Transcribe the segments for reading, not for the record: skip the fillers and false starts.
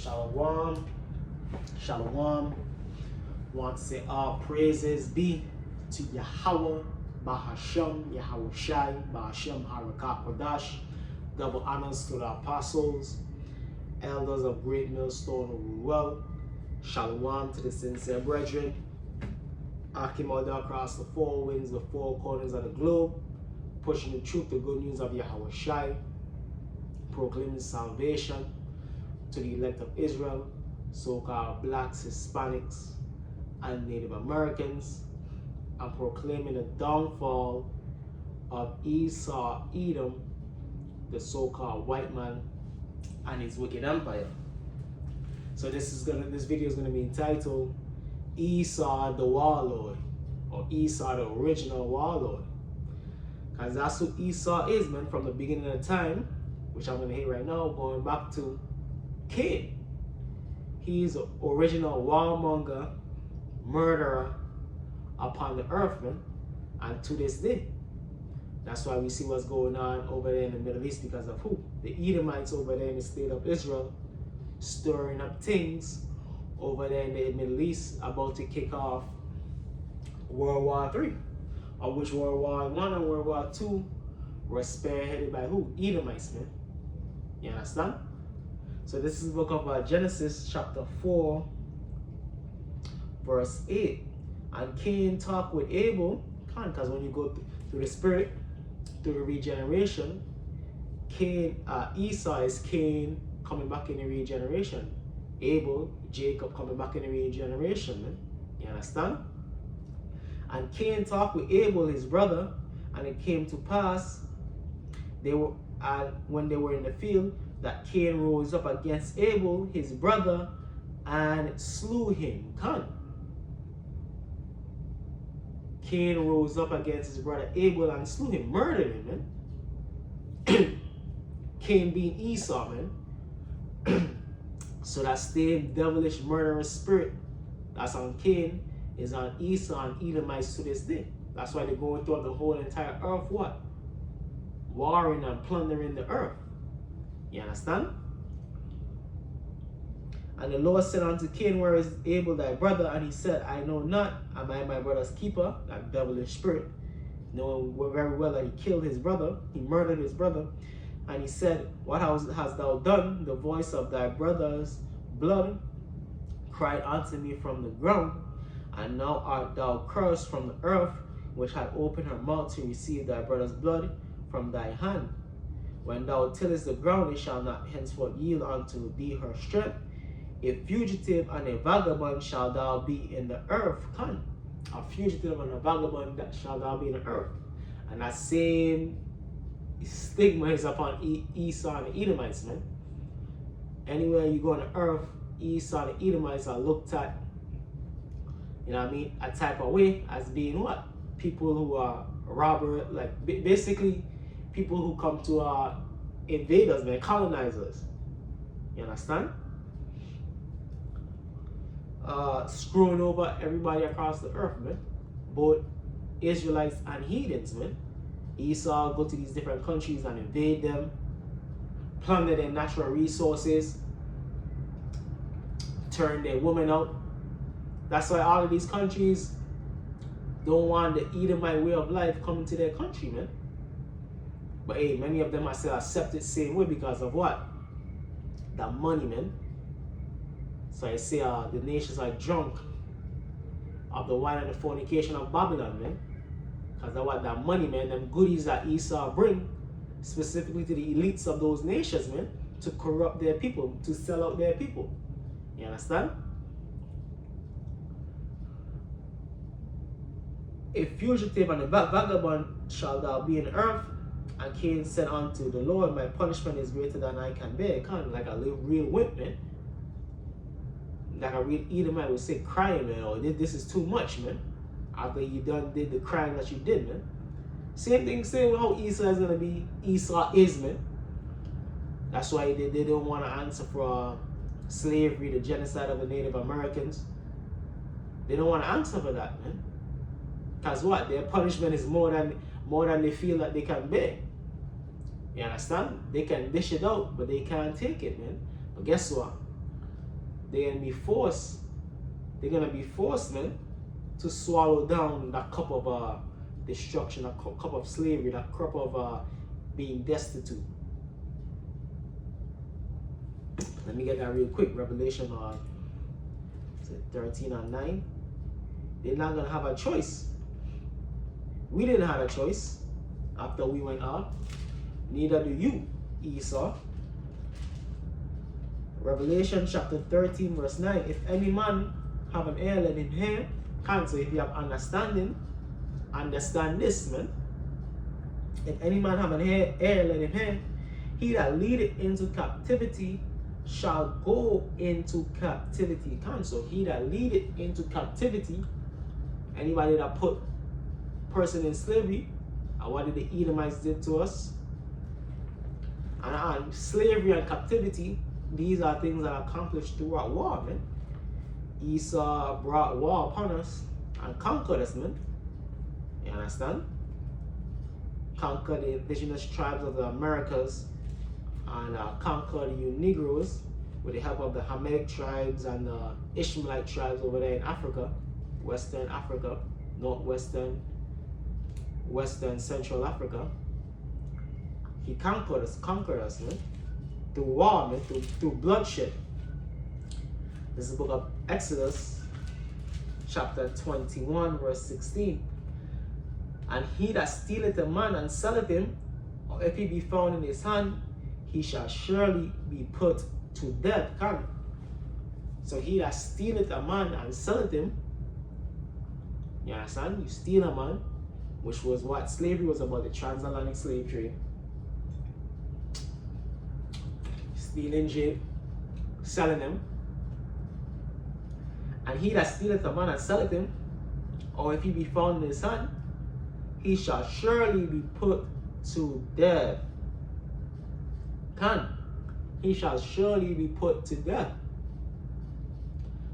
Shalom. Shalom. Want to say all praises be to Yahweh, Bahashem, Yahweh Shai, Bahashem Harakat Kodash. Double honors to the apostles, elders of Great Millstone who well. Shalom to the sincere brethren. Akim all across the four winds, the four corners of the globe, pushing the truth, the good news of Yahweh Shai, proclaiming salvation to the elect of Israel, so-called blacks, Hispanics, and Native Americans, and proclaiming the downfall of Esau, Edom, the so-called white man, and his wicked empire. So this video is gonna be entitled Esau the Warlord, or Esau the original warlord. Because that's who Esau is, man, from the beginning of time, which I'm gonna hit right now, going back to Cain. He's the original warmonger, murderer upon the earth, man, and to this day. That's why we see what's going on over there in the Middle East because of who? The Edomites over there in the state of Israel, stirring up things over there in the Middle East, about to kick off World War III, of which World War I and World War II were spearheaded by who? Edomites, man. You understand? So this is the book of Genesis chapter 4, verse 8. And Cain talked with Abel, because when you go through the spirit, through the regeneration, Esau is Cain coming back in the regeneration. Abel, Jacob coming back in the regeneration, man. You understand? And Cain talked with Abel, his brother, and it came to pass, when they were in the field, that Cain rose up against Abel, his brother, and slew him. Cain rose up against his brother Abel and slew him, murdered him, man. Cain being Esau, man. So that same devilish murderous spirit that's on Cain is on Esau and Edomites to this day. That's why they're going throughout the whole entire earth, what? Warring and plundering the earth. You understand? And the Lord said unto Cain, where is Abel thy brother? And he said, I know not, am I my brother's keeper? That devilish spirit, knowing very well that he killed his brother, he murdered his brother. And he said, what hast thou done? The voice of thy brother's blood cried unto me from the ground, and now art thou cursed from the earth, which had opened her mouth to receive thy brother's blood from thy hand. When thou tillest the ground, it shall not henceforth yield unto thee her strength. A fugitive and a vagabond shall thou be in the earth. A fugitive and a vagabond that shall thou be in the earth. And that same stigma is upon Esau and the Edomites, man. Anywhere you go on the earth, Esau and the Edomites are looked at, you know what I mean, a type of way as being what? People who are robbers, like basically people who come to invade us, man, colonizers. You understand? Screwing over everybody across the earth, man. Both Israelites and heathens, man. Esau go to these different countries and invade them, plunder their natural resources, turn their women out. That's why all of these countries don't want the Edomite way of life coming to their country, man. But hey, many of them are still accept it same way because of what? That money, man. So I say the nations are drunk of the wine and the fornication of Babylon, man. Because of what? That money, man, them goodies that Esau bring, specifically to the elites of those nations, man, to corrupt their people, to sell out their people. You understand? A fugitive and a vagabond shall thou be in earth. And Cain said unto the Lord, my punishment is greater than I can bear. Like a real wimp, man. Like a real Edomite would say, crying, man, oh, this is too much, man. After you did the crime that you did, man. Same thing, same how Esau is going to be. Esau is, man. That's why they don't want to answer for slavery, the genocide of the Native Americans. They don't want to answer for that, man. Because what? Their punishment is more than they feel that they can bear. You understand? They can dish it out, but they can't take it, man. But guess what? they're gonna be forced, man, to swallow down that cup of destruction, that cup of slavery, that cup of being destitute. Let me get that real quick. Revelation 13 and 9. They're not gonna have a choice. We didn't have a choice after we went out. Neither do you, Esau. Revelation chapter 13 verse 9. If any man have an ear, let him hear. So if you have understanding, understand this, man. If any man have an ear, let him hear. He that leadeth into captivity shall go into captivity. So he that leadeth into captivity, anybody that put person in slavery, and what did the Edomites did to us? And slavery and captivity, these are things that are accomplished throughout war, man. Esau brought war upon us and conquered us, man. You understand? Conquered the indigenous tribes of the Americas and conquered you Negroes with the help of the Hamitic tribes and the Ishmaelite tribes over there in Africa, Western Africa, Northwestern, Western, Central Africa. He conquered us, man, through war, man, through bloodshed. This is the book of Exodus, chapter 21, verse 16. And he that stealeth a man and selleth him, or if he be found in his hand, he shall surely be put to death. So he that stealeth a man and selleth him, you understand? You steal a man, which was what slavery was about, the transatlantic slave trade. Stealing Jake, selling him. And he that stealeth a man and selleth him, or if he be found in his hand, he shall surely be put to death. He shall surely be put to death.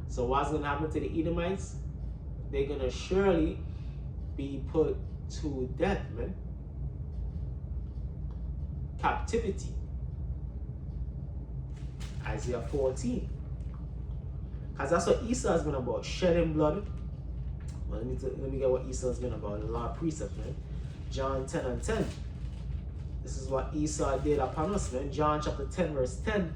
So what's going to happen to the Edomites? They're going to surely be put to death, man. Captivity. Isaiah 14. Because that's what Esau has been about, shedding blood. Well, let me get what Esau has been about, the law of precept, man. John 10 and 10. This is what Esau did upon us, man. John chapter 10, verse 10.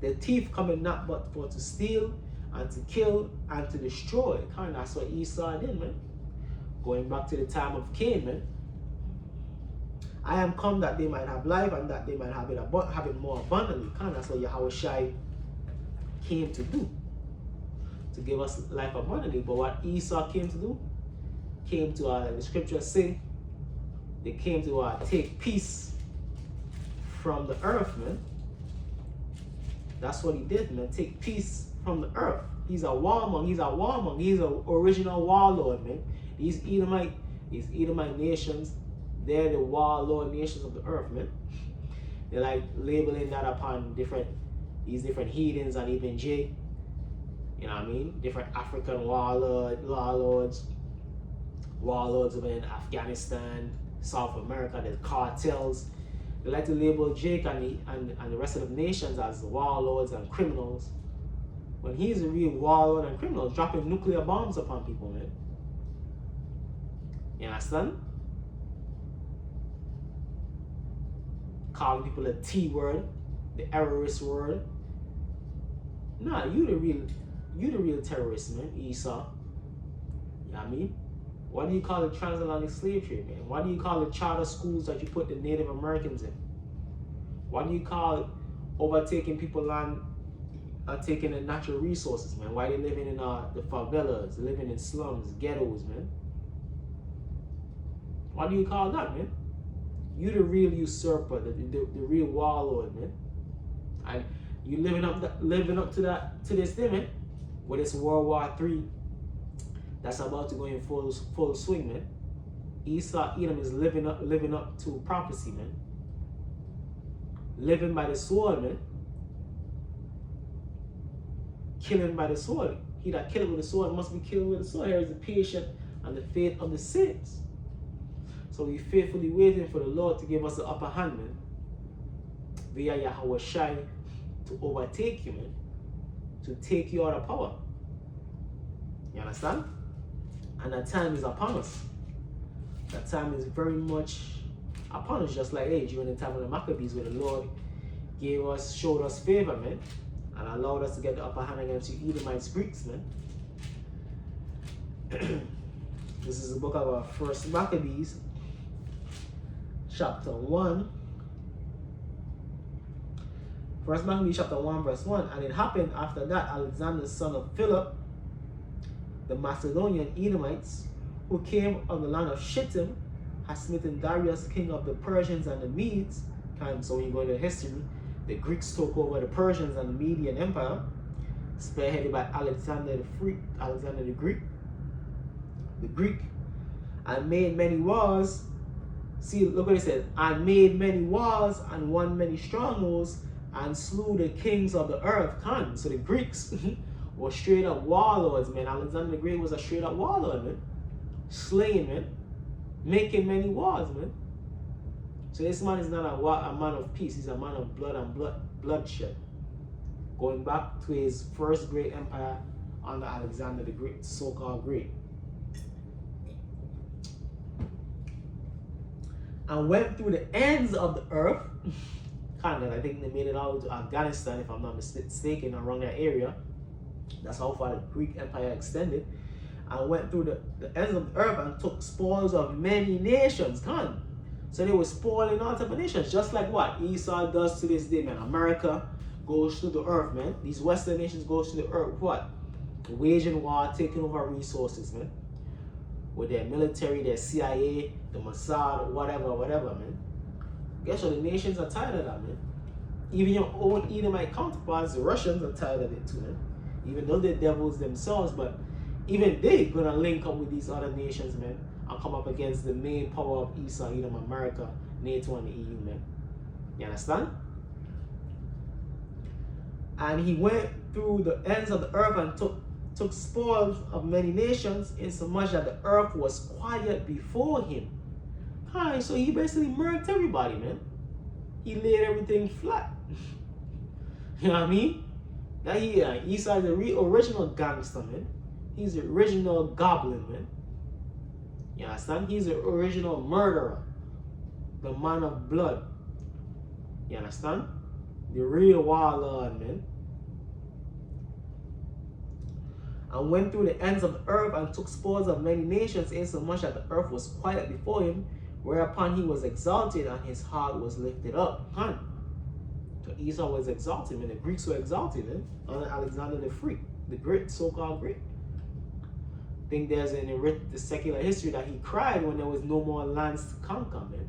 The thief cometh not but for to steal and to kill and to destroy. That's what Esau did, man. Going back to the time of Cain, man. I am come that they might have life and that they might have it more abundantly. That's what Yahushua came to do. To give us life abundantly. But what Esau came to do, came to, the scriptures say, they came to take peace from the earth, man. That's what he did, man. Take peace from the earth. He's a warmonger. He's an original warlord, man. These Edomite nations, they're the warlord nations of the earth, man. They're like labeling that upon these different heathens and even Jay. You know what I mean? Different African warlords over in Afghanistan, South America, the cartels. They like to label Jake and the rest of the nations as warlords and criminals. When he's a real warlord and criminal, dropping nuclear bombs upon people, man. You understand? Calling people the T word, the terrorist word. Nah, you the real terrorist, man, Esau. You know what I mean? What do you call the transatlantic slave trade, man? What do you call the charter schools that you put the Native Americans in? What do you call overtaking people land and taking the natural resources, man? Why they living in the favelas, living in slums, ghettos, man? What do you call that, man? You the real usurper, the real warlord, man. And you living up to this thing, man. With this World War III that's about to go in full swing, man. Edom is living up to prophecy, man. Living by the sword, man. Killing by the sword. He that killeth with the sword must be killed with the sword. Here is the patience and the faith of the saints. So we faithfully waiting for the Lord to give us the upper hand, man. Via Yahushua to overtake you, man. to take you out of power. You understand? And that time is upon us. That time is very much upon us, just like during the time of the Maccabees, where the Lord showed us favor, man, and allowed us to get the upper hand against the Edomites, Greeks, man. This is the book of First Maccabees, chapter 1. First Maccabees chapter 1, verse 1. And it happened after that, Alexander, son of Philip, the Macedonian Edomites, who came of the land of Shittim, had smitten Darius, king of the Persians and the Medes. So when you go into history, the Greeks took over the Persians and the Median Empire, spearheaded by Alexander the Greek, and made many wars. See, look what it says. And made many wars and won many strongholds and slew the kings of the earth. So the Greeks were straight up warlords, man. Alexander the Great was a straight up warlord, man. Slaying, man. Making many wars, man. So this man is not a man of peace. He's a man of blood and bloodshed. Going back to his first great empire under Alexander the Great, so-called Great. And went through the ends of the earth. I think they made it all to Afghanistan, if I'm not mistaken, around that area. That's how far the Greek Empire extended. And went through the ends of the earth and took spoils of many nations. So they were spoiling all type of nations, just like what Esau does to this day, man. America goes to the earth, man. These Western nations goes to the earth, what? Waging war, taking over resources, man. With their military, their CIA, the Mossad, whatever, man. Guess what? The nations are tired of that, man. Even your own Edomite counterparts, the Russians, are tired of it too, man. Even though they're devils themselves, but even they're gonna link up with these other nations, man, and come up against the main power of Esau, America, NATO, and the EU, man. You understand? And he went through the ends of the earth and took spoils of many nations, insomuch that the earth was quiet before him. So he basically murked everybody, man. He laid everything flat. You know what I mean? Esau is the original gangster, man. He's the original goblin, man. You understand? He's the original murderer. The man of blood. You understand? The real warlord, man. And went through the ends of the earth and took spoils of many nations, insomuch that the earth was quiet before him, whereupon he was exalted and his heart was lifted up. So Esau was exalted, and the Greeks were exalted, man, under Alexander the Great, so-called Great. I think there's in the secular history that he cried when there was no more lands to conquer, man.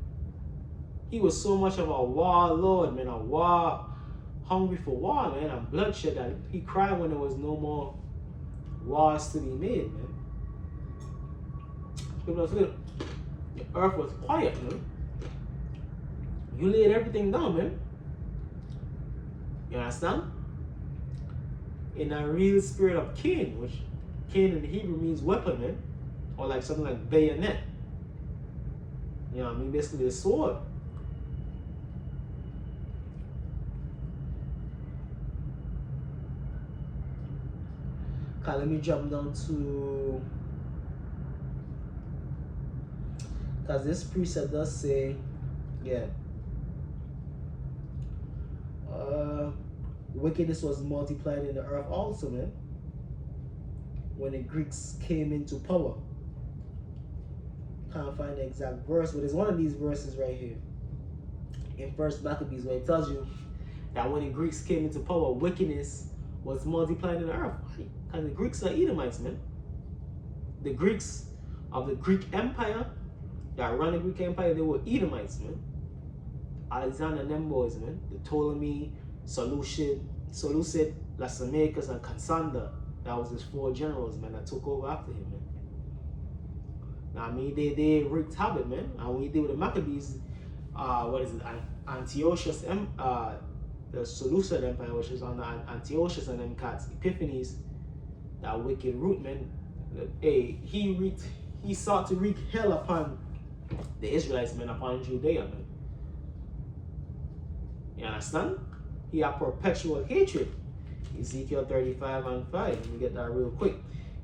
He was so much of a warlord, man, hungry for war, man, and bloodshed, that he cried when there was no more wars to be made, man. The earth was quiet, man. You laid everything down, man. You understand? In a real spirit of Cain, which Cain in the Hebrew means weapon, man. Or like something like bayonet. You know what I mean? Basically the sword. Okay, let me jump down to, because this precept does say, wickedness was multiplied in the earth also, man, when the Greeks came into power. Can't find the exact verse, but it's one of these verses right here in First Maccabees, where it tells you that when the Greeks came into power, wickedness was multiplied in the earth. Because the Greeks are Edomites, man. The Greeks of the Greek Empire that run the Greek Empire, they were Edomites, man. Alexander and them boys, man. The Ptolemy, Seleucid, Lysimachus, and Cassander. That was his 4 generals, man, that took over after him, man. Now, I mean, they wreaked havoc, man. And when you deal with the Maccabees, Antiochus, the Seleucid Empire, which is on the Antiochus and them cats, Epiphanes, that wicked root, man. He sought to wreak hell upon the Israelites, man, upon Judea, man. You understand? He had perpetual hatred. Ezekiel 35 and 5. Let me get that real quick.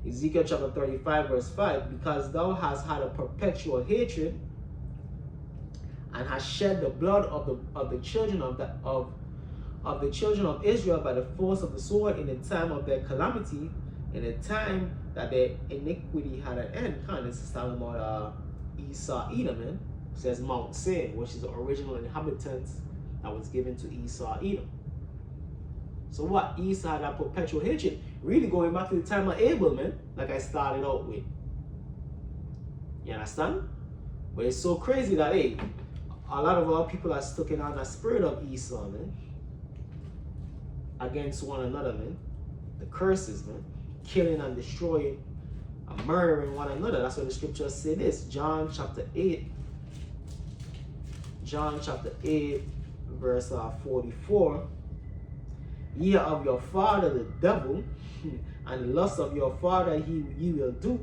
Ezekiel chapter 35 verse 5. Because thou hast had a perpetual hatred and hast shed the blood of the children of the children of Israel by the force of the sword in the time of their calamity, in the time that their iniquity had an end. Kind of, this is talking about Esau, Edom, man. It says Mount Seir, which is the original inhabitants that was given to Esau, Edom. So what? Esau had that perpetual hatred. Really going back to the time of Abel, man, like I started out with. You understand? But it's so crazy that, hey, a lot of our people are stuck in on the spirit of Esau, man. Against one another, man. The curses, man. Killing and destroying and murdering one another. That's what the scriptures say this. John chapter 8. John chapter 8, verse 44. Ye are of your father the devil, and the lust of your father ye will do.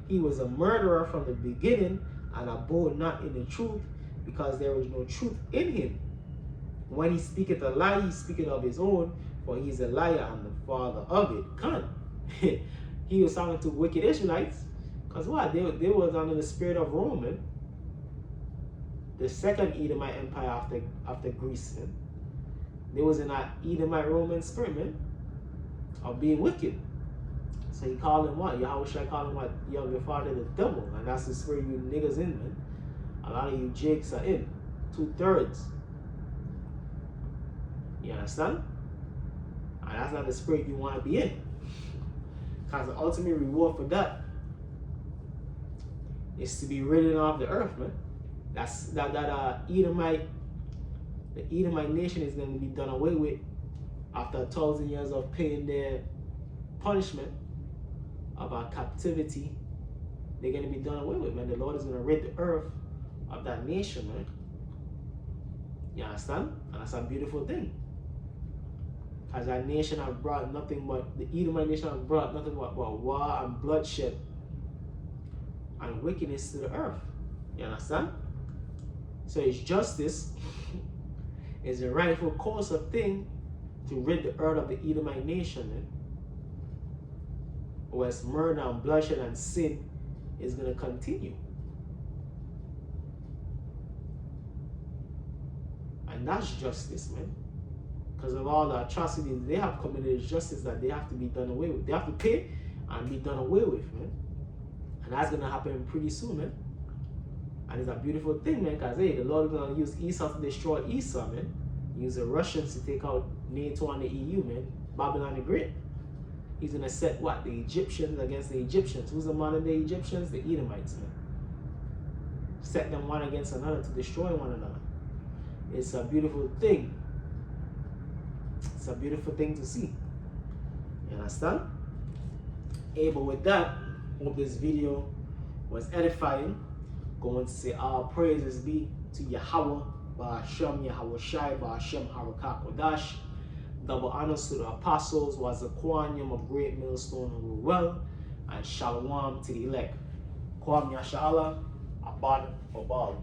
He was a murderer from the beginning, and abode not in the truth, because there is no truth in him. When he speaketh a lie, he speaketh of his own, for he is a liar and the father of it. Come. He was talking to wicked Israelites, because what? They was under the spirit of Rome, man. The second Edomite empire after Greece, man. They was in that Edomite Roman spirit, man, of being wicked. So he called him what? Yahweh should call him what? Your father the devil. And that's the spirit you niggas in, man. A lot of you jakes are in. 2/3. You understand? And that's not the spirit you want to be in. Because the ultimate reward for that is to be ridden off the earth, man. That's the Edomite nation is going to be done away with after 1,000 years of paying their punishment of our captivity. They're going to be done away with, man. The Lord is going to rid the earth of that nation, man. You understand? And that's a beautiful thing. Because that nation have brought nothing but, the Edomite nation have brought nothing but war and bloodshed and wickedness to the earth. You understand? So it's justice. It's a rightful course of thing to rid the earth of the Edomite nation, man. Or else murder and bloodshed and sin is going to continue. And that's justice, man. Because of all the atrocities they have committed, it's justice that they have to be done away with. They have to pay and be done away with, man. And that's going to happen pretty soon, man. And it's a beautiful thing, man, because, hey, the Lord is going to use Esau to destroy Esau, man. Use the Russians to take out NATO and the EU, man. Babylon the Great. He's going to set, what? The Egyptians against the Egyptians. Who's the modern day Egyptians? The Edomites, man. Set them one against another to destroy one another. It's a beautiful thing. It's a beautiful thing to see. You understand? Hey, but with that, hope this video was edifying. Going to say all praises be to Yahweh, Ba'ashem, Yahweh Shai, Ba'ashem, Harakah Kodash. Double honors to the apostles, was a quanium of great millstone and rule well, and shalom to the elect. Kwam Yashala, Abad Obal.